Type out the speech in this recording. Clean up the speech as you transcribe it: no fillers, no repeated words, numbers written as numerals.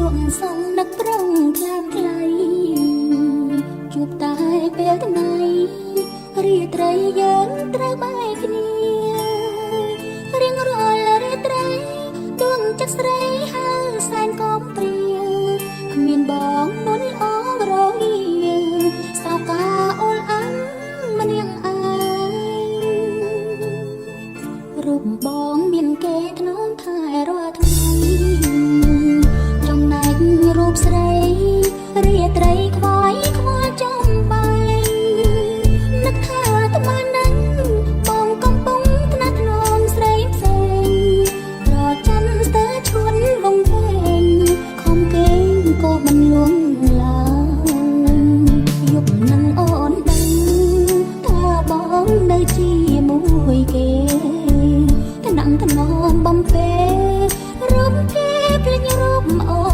រួមសងនឹកប្រងខ្លាមខ្លៃជួបតែពេលថ្ងៃរាត្រីយើងត្រូវបែកគ្នារៀងរាល់រាត្រីដួងចិត្តស្រីហើសែនកំព្រាគ្មានបងមុនអងរងាសោកាអូលអាំម្នាក់ឯងរូបបងមានគេធ្នមថែរាល់ថ្ងៃចំណែករូបស្រីរាត្រីខ្វាយខ្វល់ចំបែងនឹកថាត្មាននឹងបងកំពុងថ្នាក់ធ្នមស្រីផ្សេងរច័ន្ទស្ទើរឈួនវងវែងខំគេងក៏មិនលួងឡើយយប់នឹងអូនដឹងថាបងនៅជាមួយគេថ្នាក់ធ្នមបំពេរូបគេភ្លេចរូបអូ